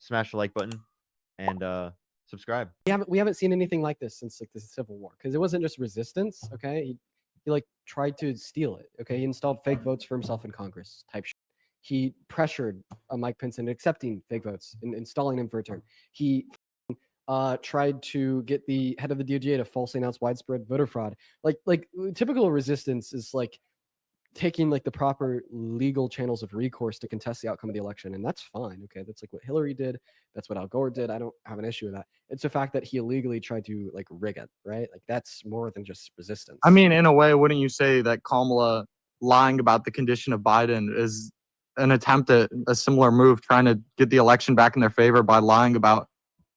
smash the like button and subscribe. We haven't seen anything like this since like the Civil War, because it wasn't just resistance. Okay, he like tried to steal it. Okay, he installed fake votes for himself in Congress type shit. He pressured Mike Pence into accepting fake votes and installing him for a term. He tried to get the head of the DOJ to falsely announce widespread voter fraud. Like typical resistance is like taking like the proper legal channels of recourse to contest the outcome of the election, and that's fine. Okay, that's like what Hillary did. That's what Al Gore did. I don't have an issue with that. It's the fact that he illegally tried to like rig it, right? Like that's more than just resistance. I mean, in a way, wouldn't you say that Kamala lying about the condition of Biden is an attempt at a similar move, trying to get the election back in their favor by lying about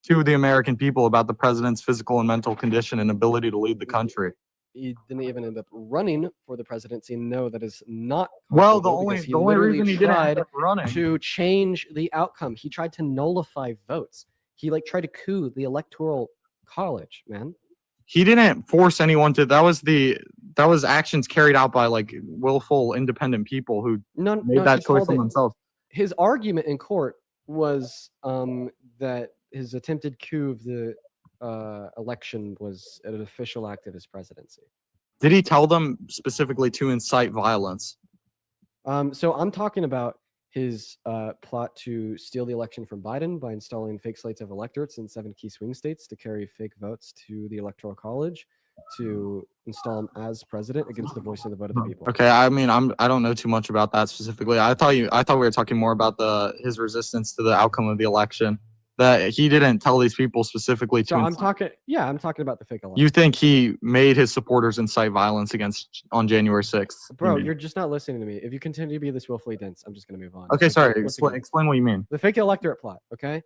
to the American people about the president's physical and mental condition and ability to lead the country? He didn't even end up running for the presidency. No, that is not. Well, the comparable, only because the only literally reason he didn't tried end up running. to change the outcome. He tried to nullify votes. He like tried to coup the electoral college, man. He didn't force anyone to. That was actions carried out by like willful, independent people who made that choice on themselves. His argument in court was that his attempted coup of the election was an official act of his presidency. Did he tell them specifically to incite violence? So I'm talking about his plot to steal the election from Biden by installing fake slates of electorates in 7 key swing states to carry fake votes to the electoral college to install him as president against the voice of the vote of the people. Okay, I mean, I don't know too much about that specifically. I thought we were talking more about his resistance to the outcome of the election. That he didn't tell these people specifically to. So I'm talking about the fake election. You think he made his supporters incite violence on January 6th? Bro, you're just not listening to me. If you continue to be this willfully dense, I'm just going to move on. Okay, sorry. Explain what you mean. The fake electorate plot, okay?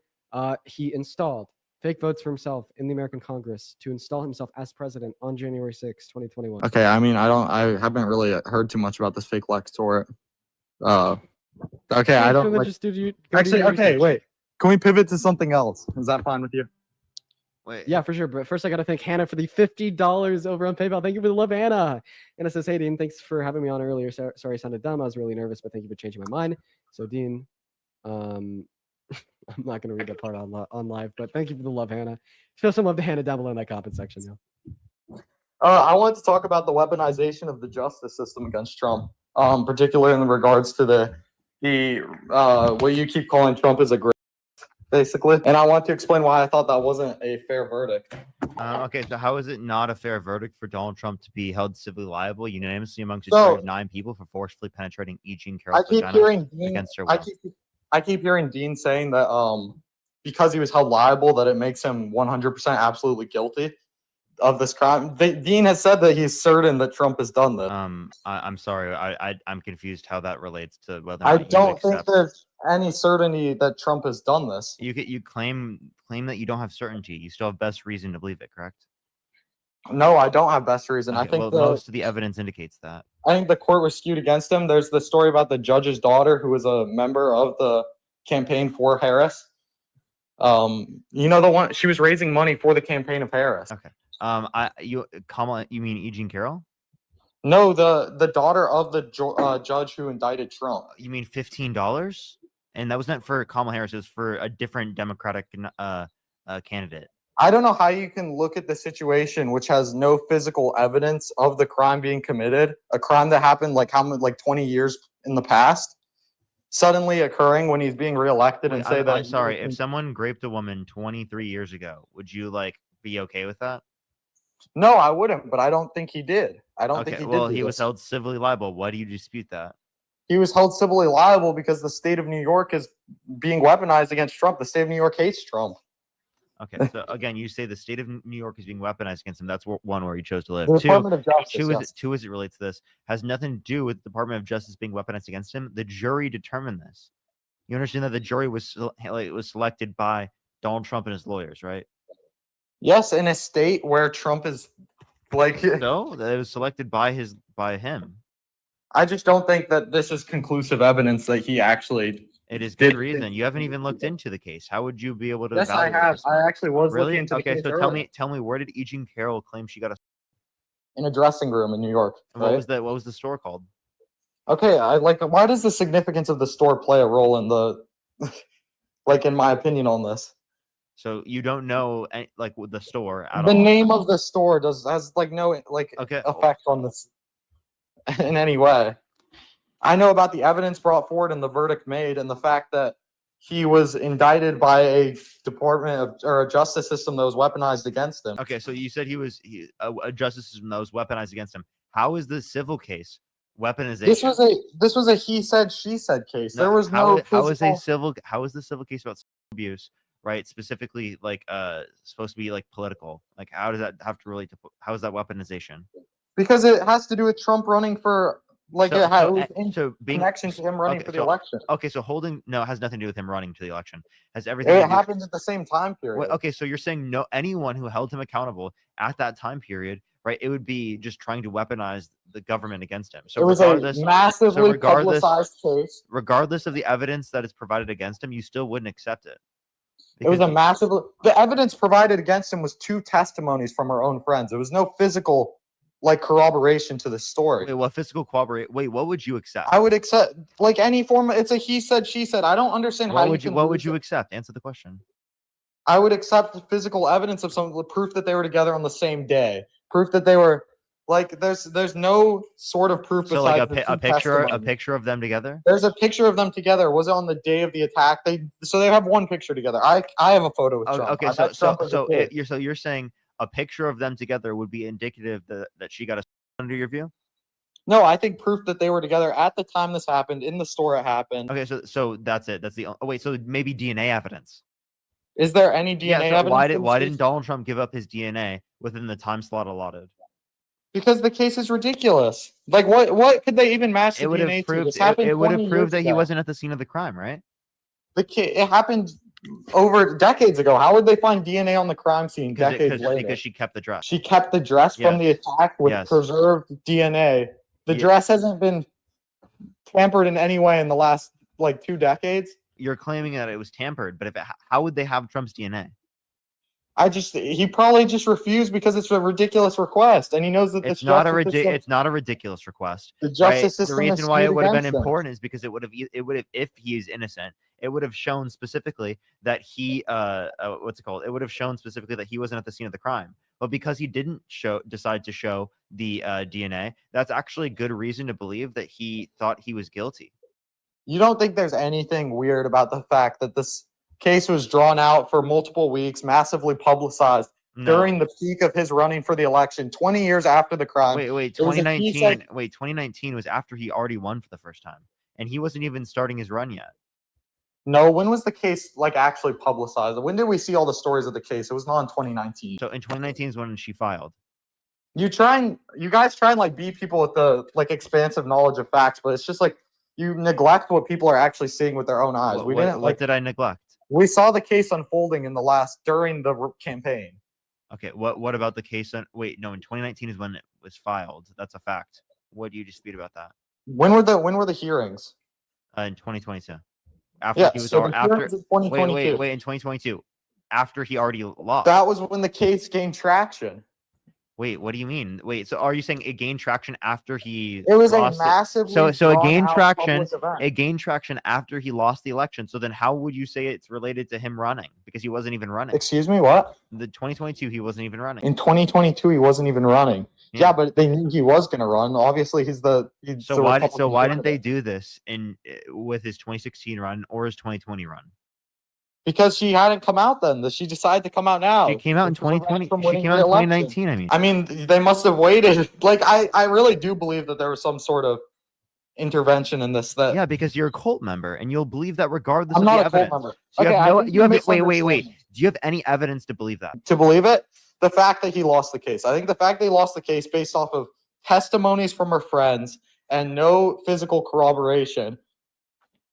He installed fake votes for himself in the American Congress to install himself as president on January 6, 2021. Okay, I mean, I haven't really heard too much about this fake electorate. Okay, I don't like. Actually, okay, wait. Can we pivot to something else? Is that fine with you? Wait. Yeah, for sure. But first, I got to thank Hannah for the $50 over on PayPal. Thank you for the love, Hannah. Anna says, hey, Dean, thanks for having me on earlier. Sorry, I sounded dumb. I was really nervous, but thank you for changing my mind. So, Dean, I'm not going to read that part on live, but thank you for the love, Hannah. Show some love to Hannah down below in that comment section. Yeah. I wanted to talk about the weaponization of the justice system against Trump, particularly in regards to the what you keep calling Trump is a great. Basically, and I want to explain why I thought that wasn't a fair verdict. Okay, so how is it not a fair verdict for Donald Trump to be held civilly liable unanimously amongst a jury of 9 people for forcefully penetrating E. Jean Carroll's vagina against her will? I keep hearing Dean saying that because he was held liable, that it makes him 100% absolutely guilty of this crime. Dean has said that he's certain that Trump has done this. I'm sorry, I'm confused how that relates to whether or I not don't think there's any certainty that Trump has done this. You claim that you don't have certainty. You still have best reason to believe it, correct? No, I don't have best reason. Okay, I think most of the evidence indicates that. I think the court was skewed against him. There's the story about the judge's daughter who was a member of the campaign for Harris. You know, the one she was raising money for the campaign of Harris. Okay. Kamala, you mean E. Jean Carroll? No, the daughter of the judge who indicted Trump. You mean $15? And that was not for Kamala Harris. It was for a different Democratic candidate. I don't know how you can look at the situation, which has no physical evidence of the crime being committed, a crime that happened like 20 years in the past, suddenly occurring when he's being reelected, and say that. I'm sorry, if someone raped a woman 23 years ago, would you be okay with that? No, I wouldn't, but I don't think he did. I don't think he did. Well, he was held civilly liable. Why do you dispute that? He was held civilly liable because the state of New York is being weaponized against Trump. The state of New York hates Trump. Okay, so again, you say the state of New York is being weaponized against him. That's one where he chose to live. The Department of Justice, two, as it relates to this, has nothing to do with the Department of Justice being weaponized against him. The jury determined this. You understand that the jury was selected by Donald Trump and his lawyers, right? Yes, in a state where Trump is No, it was selected by him. I just don't think that this is conclusive evidence that he actually. It is good reason. You haven't even looked into the case. How would you be able to? Yes, I have. I actually was looking into the case. Okay, so tell me, where did E. Jean Carroll claim she got a? In a dressing room in New York. What was that? What was the store called? Okay, why does the significance of the store play a role in the like in my opinion on this. So you don't know like with the store at The all. name of the store has like no like Okay. effect on this in any way. I know about the evidence brought forward and the verdict made, and the fact that he was indicted by a department of, or a justice system that was weaponized against him. Okay, so you said a justice system that was weaponized against him. How is the civil case weaponization? This was a he said she said case. There was how, no how is physical- the civil case about sexual abuse, right? Specifically, like supposed to be like political. Like, how does that have to relate to? How is that weaponization? because it has to do with Trump running for like So- it, had, so, it was uh, in so being connection to him running okay, for the so- election. Okay, so holding no, it has nothing to do with him running to the election. Has everything to It do- happened at the same time period. Wait, okay, so you're saying no anyone who held him accountable at that time period, right? It would be just trying to weaponize the government against him. So It was regardless, a massively regardless- publicized case. regardless of the evidence that is provided against him, you still wouldn't accept it. It was a Because- massively the evidence provided against him was 2 testimonies from her own friends. It was no physical like corroboration to the story. Wait, what physical corroborate? Wait, what would you accept? I would accept like any form. It's a he said she said. I don't understand how What you would you? can What lose would you it. accept? Answer the question. I would accept the physical evidence of some proof that they were together on the same day. Proof that they were like there's no sort of proof So like besides the a 2 picture testimonies. of them together. There's a picture of them together. Was it on the day of the attack? They have one picture together. I have a photo with Oh, Trump. okay, I met Trump as a kid. you're saying a picture of them together would be indicative that she got a under your view. No, I think proof that they were together at the time this happened in the store it happened. Okay, so that's it. That's the oh wait. So maybe DNA evidence. Is there any DNA Yeah. So evidence? why in this why case? didn't Donald Trump give up his DNA within the time slot allotted? Because the case is ridiculous. Like what could they even match the It would DNA have to? proved This happened it would 20 have proved years that he ago. wasn't at the scene of the crime, right? It happened over decades ago. How would they find DNA on the crime scene decades later? Because she kept the dress. She kept the dress from the attack with Yes. preserved DNA. The Ye- dress hasn't been tampered in any way in the last like 2 decades. You're claiming that it was tampered, but how would they have Trump's DNA? He probably just refused because it's a ridiculous request, and he knows that It's this not justice system, it's not a ridiculous request. the Right? justice The system is reason why it skewed would have been against him. important is because it would have if he is innocent, it would have shown specifically that he what's it called? It would have shown specifically that he wasn't at the scene of the crime. But because he didn't decide to show the DNA, that's actually good reason to believe that he thought he was guilty. You don't think there's anything weird about the fact that this case was drawn out for multiple weeks, massively publicized No. during the peak of his running for the election, 20 years after the crime? Wait, it was a he 2019. said- Wait, 2019 was after he already won for the first time, and he wasn't even starting his run yet. No, when was the case like actually publicized? When did we see all the stories of the case? It was not in 2019. So in 2019 is when she filed. You guys try and like beat people with the like expansive knowledge of facts, but it's just like you neglect what people are actually seeing with their own eyes. What did I neglect? We saw the case unfolding during the campaign. Okay, what about the case? Wait, no, in 2019 is when it was filed. That's a fact. What do you dispute about that? When were the hearings? In 2022, after Yeah, he was so al- the after. hearings in 2022. Wait, in 2022, after he already lost. That was when the case gained traction. Wait, what do you mean? Wait, so are you saying it gained traction after he? It was a lost massively So it drawn gained out traction. public event. It gained traction after he lost the election. So then, how would you say it's related to him running? Because he wasn't even running. Excuse me, what? The 2022, he wasn't even running. In 2022, he wasn't even running. Yeah. Yeah, but they knew he was going to run. Obviously, he's the So why didn't Republican they candidate. do this with his 2016 run or his 2020 run? Because she hadn't come out then. She decided to come out now. She came out in to prevent 2020. from She winning came out the in election. 2019. I mean, they must have waited. Like, I really do believe that there was some sort of intervention in this. That Yeah, because you're a cult member and you'll believe that regardless I'm of not the a cult evidence. member. So you Okay, have I no, think you have wait. misunderstand. Do you have any evidence to believe that? To believe it, the fact that he lost the case. I think the fact that he lost the case based off of testimonies from her friends and no physical corroboration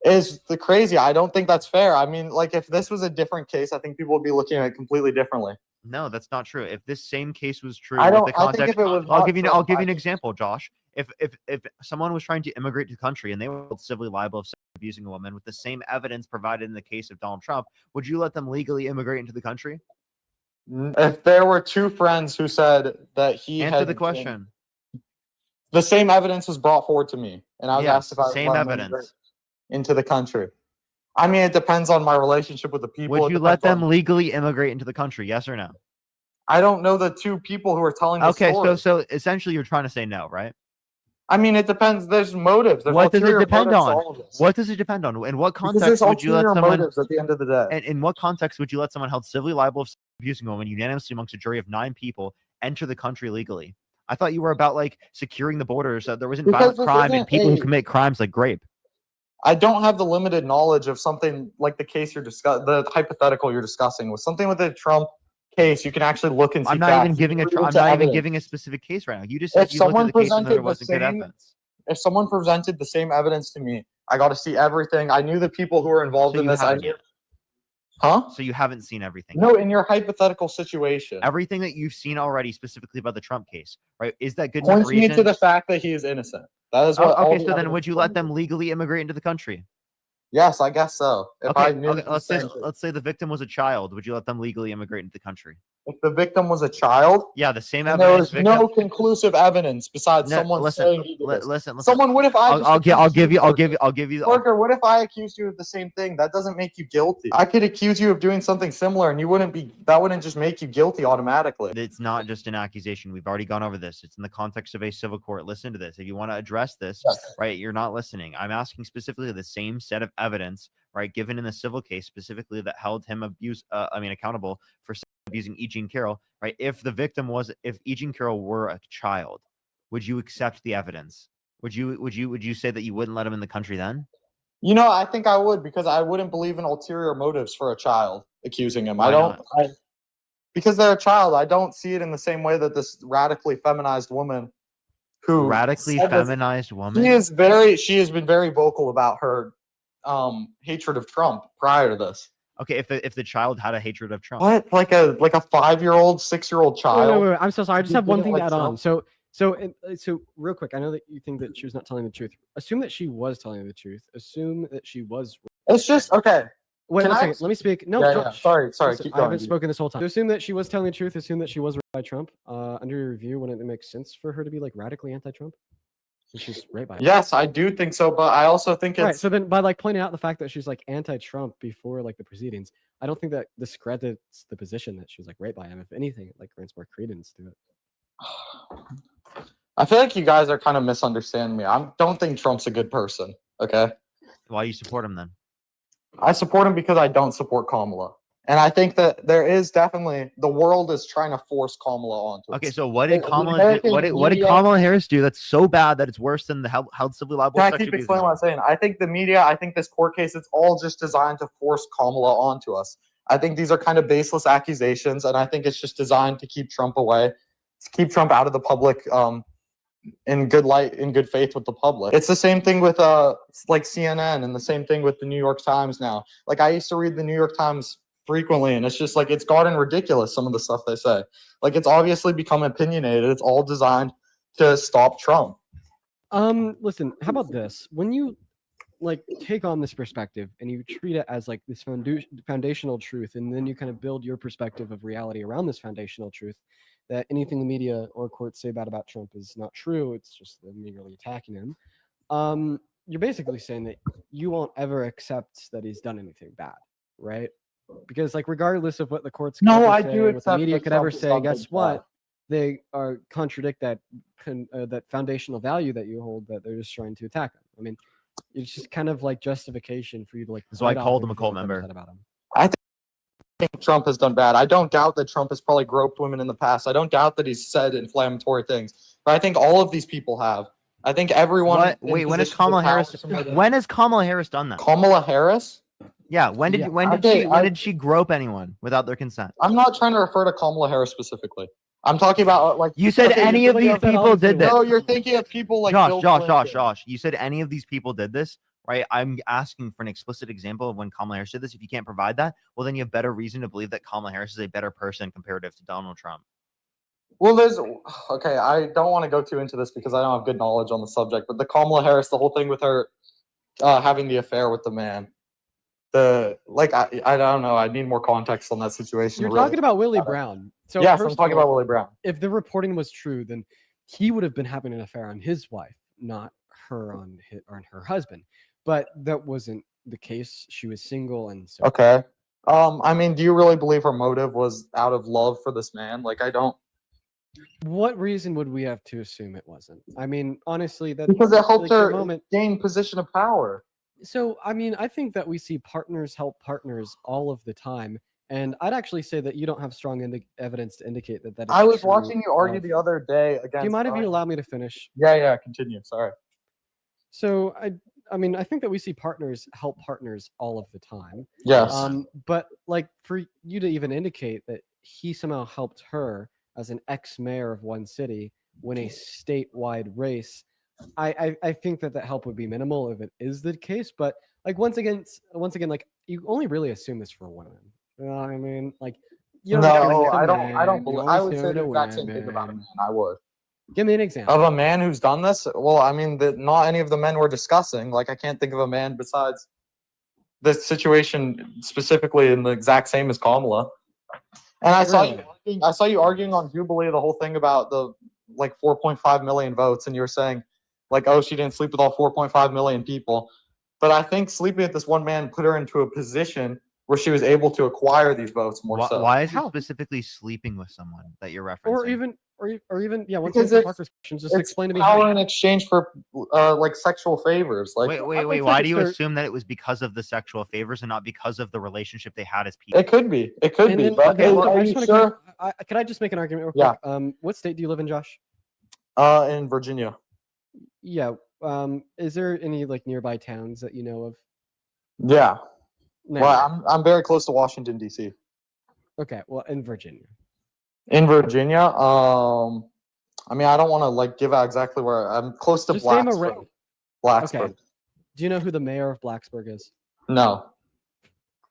is the crazy. I don't think that's fair. I mean, like if this was a different case, I think people would be looking at it completely differently. No, that's not true. If this same case was true, I with don't. the I think context, if it was, I'll not give you Trump, an I- example, Josh. If someone was trying to immigrate to the country and they were civilly liable of abusing a woman with the same evidence provided in the case of Donald Trump, would you let them legally immigrate into the country? If there were 2 friends who said that he Answer had the been- question. the same evidence was brought forward to me, and I was Yes, asked if I would same let him evidence. immigrate into the country. I mean, it depends on my relationship with the people. Would It you let depends on- them legally immigrate into the country? Yes or no? I don't know the two people who are telling the Okay, story. so essentially you're trying to say no, right? I mean, it depends. There's motives. There's What does it ulterior depend motives to on? all of this. What does it depend on? In what Because there's context would you let ulterior someone? motives at the end of the day. And in what context would you let someone held civilly liable for abusing a woman unanimously amongst a jury of 9 people enter the country legally? I thought you were about like securing the borders so there wasn't Because violent this crime and isn't people who a- commit crimes like rape. I don't have the limited knowledge of something like the case you're discussing, the hypothetical you're discussing. With something with the Trump case, you can actually look and see. I'm not facts. even You giving can a. read I'm into not even evidence. giving a specific case right now. You just said If you looked at someone the case and there presented the wasn't good same- evidence. If someone presented the same evidence to me, I got to see everything. I knew the people who were involved So in you this. I haven't knew. yet. Huh? So you haven't seen everything. No, in your hypothetical situation, Everything that you've seen already, specifically about the Trump case, right? Is that good enough points me reason? to the fact that he is innocent. That is what. all Okay, the so then evidence would you points let me them to. legally immigrate into the country? Yes, I guess so. If I Okay, knew okay, he was saying- let's say the victim was a child. Would you let them legally immigrate into the country? if the victim was a child, Yeah, the same and there evidence. was no conclusive evidence besides No, someone listen, saying he did this. listen. Someone, what if I? just I'll accused give you. Parker? I'll give you. Parker, what if I accused you of the same thing? That doesn't make you guilty. I could accuse you of doing something similar, and you wouldn't be. That wouldn't just make you guilty automatically. It's not just an accusation. We've already gone over this. It's in the context of a civil court. Listen to this. If you want to address this, Yes. right, you're not listening. I'm asking specifically the same set of evidence, right, given in the civil case, specifically that held him accountable for abusing E. Jean Carroll, right? If E. Jean Carroll were a child, would you accept the evidence? Would you say that you wouldn't let him in the country then? You know, I think I would because I wouldn't believe in ulterior motives for a child accusing him. Why I don't. not? Because they're a child. I don't see it in the same way that this radically feminized woman, who Radically said this- feminized woman. She has been very vocal about her hatred of Trump prior to this. Okay, if the child had a hatred of Trump. What? Like a 5-year-old, 6-year-old Wait, child? wait, wait, I'm so sorry. I just You have one didn't thing to like add on. Trump? So real quick, I know that you think that she was not telling the truth. Assume that she was telling the truth. Assume that she was. It's just okay. Wait, Can one I second. ask- Let me speak. No, Yeah, Josh. Sorry. Listen, Keep I haven't going. spoken this whole time. So assume that she was telling the truth. Assume that she was raped by Trump. Under your review, wouldn't it make sense for her to be like radically anti-Trump? Since she's raped by him. Yes, I do think so, but I also think it's Right. So then, by like pointing out the fact that she's like anti-Trump before like the proceedings, I don't think that discredits the position that she was like raped by him. If anything, it like grants more credence to it. I feel like you guys are kind of misunderstanding me. I don't think Trump's a good person. Okay. Why you support him then? I support him because I don't support Kamala. And I think that there is definitely the world is trying to force Kamala onto us. Okay, so what did The Kamala do? American What did media- Kamala Harris do that's so bad that it's worse than the held civilly liable? Can I sexual keep abuse explaining what I'm saying? I think the media, I think this court case, it's all just designed to force Kamala onto us. I think these are kind of baseless accusations, and I think it's just designed to keep Trump away, to keep Trump out of the public, in good light, in good faith with the public. It's the same thing with like CNN, and the same thing with the New York Times now. Like I used to read the New York Times frequently, and it's just like it's gotten ridiculous, some of the stuff they say. Like it's obviously become opinionated. It's all designed to stop Trump. Listen, how about this? When you like take on this perspective and you treat it as like this foundational truth, and then you kind of build your perspective of reality around this foundational truth, that anything the media or courts say about Trump is not true. It's just them merely attacking him. You're basically saying that you won't ever accept that he's done anything bad, right? Because like regardless of what the courts could No, ever I say, do what the accept media that could Trump ever has say, done guess things what? bad. They are contradict that that foundational value that you hold, that they're just trying to attack him. I mean, it's just kind of like justification for you to like. So I write off called him a everything cult that's ever member. said about him. I think Trump has done bad. I don't doubt that Trump has probably groped women in the past. I don't doubt that he's said inflammatory things. But I think all of these people have. I think everyone. What? in Wait, when has positions of Kamala power Harris? submitted- When has Kamala Harris done that? Kamala Harris? Yeah. When did Yeah, okay, when did she grope anyone without their consent? I'm not trying to refer to Kamala Harris specifically. I'm talking about like You said okay, any you're of thinking these that people obviously did this. No, you're thinking of people like Bill Clinton. Josh. You said any of these people did this, right? I'm asking for an explicit example of when Kamala Harris did this. If you can't provide that, well, then you have better reason to believe that Kamala Harris is a better person comparative to Donald Trump. Well, there's okay. I don't want to go too into this because I don't have good knowledge on the subject. But the Kamala Harris, the whole thing with her having the affair with the man, I don't know. I need more context on that situation. You're to really- talking about Willie Brown. So yes, first I'm of talking all, about Willie Brown. if the reporting was true, then he would have been having an affair on his wife, not her on her husband. But that wasn't the case. She was single, and so Okay. I mean, do you really believe her motive was out of love for this man? Like, I don't, what reason would we have to assume it wasn't? I mean, honestly, that because it helped like, the her moment. gain position of power. So, I mean, I think that we see partners help partners all of the time, and I'd actually say that you don't have strong evidence to indicate that that is I was true watching you argue of- the other day Do against. you mind if you allow me to finish? Yeah, continue. Sorry. So, I mean, I think that we see partners help partners all of the time. Yes. But like for you to even indicate that he somehow helped her as an ex-mayor of one city win a statewide race, I think that that help would be minimal if it is the case. But like once again, like you only really assume this for women. You know what I mean? Like you don't assume No, it to I don't. I men, don't you believe. only I would assume say it to the exact same thing about a women. man. I would. Give me an example. Of a man who's done this? Well, I mean, not any of the men we're discussing. Like, I can't think of a man besides this situation specifically in the exact same as Kamala. And I saw you. Really? I saw you arguing on Jubilee the whole thing about the like 4.5 million votes, and you were saying like, oh, she didn't sleep with all 4.5 million people. But I think sleeping with this one man put her into a position where she was able to acquire these votes more Why, so. why is it How? specifically sleeping with someone that you're referencing? Or even yeah. Once Because again, it's- Parker's questions, just It's explain to me power how. in exchange for like sexual favors. Like, wait. it's Why like do you it's their- assume that it was because of the sexual favors and not because of the relationship they had as people? it could be. It could And be. then, But then are I you just want sure? to. Can I just make an argument real Yeah. quick? What state do you live in, Josh? In Virginia. Yeah. Is there any like nearby towns that you know of? Yeah. No. Well, I'm very close to Washington D.C. Okay. Well, in Virginia. In Virginia, I mean, I don't want to like give out exactly where I'm close to Just name a Blacksburg. ra- Blacksburg. Okay. Do you know who the mayor of Blacksburg is? No.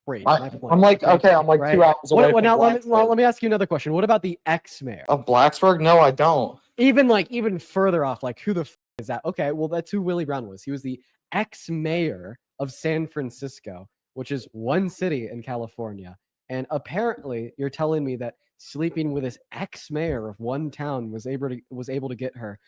Great. I, my point. I'm like, okay, I'm like right? 2 hours away Well, from now Blacksburg. let me ask you another question. What about the ex-mayor? Of Blacksburg? No, I don't. Even further off, like who the is that? Okay, well that's who Willie Brown was. He was the ex-mayor of San Francisco, which is one city in California. And apparently, you're telling me that sleeping with this ex-mayor of one town was able to get her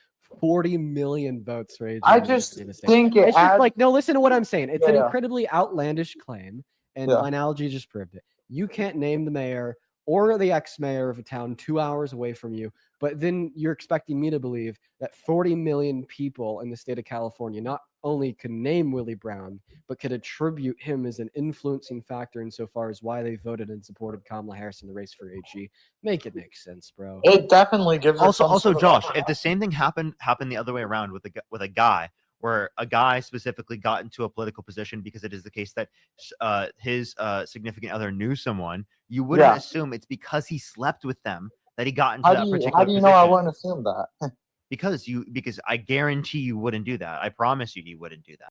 40 million votes for AG. I just in the state. think it It's just adds. like no. Listen to what I'm saying. It's an Yeah. incredibly outlandish claim, and Yeah. my analogy just proved it. You can't name the mayor or the ex-mayor of a town 2 hours away from you, but then you're expecting me to believe that 40 million people in the state of California not only could name Willie Brown, but could attribute him as an influencing factor insofar as why they voted and supported Kamala Harris in the race for AG. Make it make sense, bro. It definitely gives. her Also, some sort of Josh, upper if the hand. same thing happened the other way around with a guy, where a guy specifically got into a political position because it is the case that his significant other knew someone, you wouldn't Yeah. assume it's because he slept with them that he got into How that do you particular know I position. wouldn't assume that? Because I guarantee you wouldn't do that. I promise you wouldn't do that.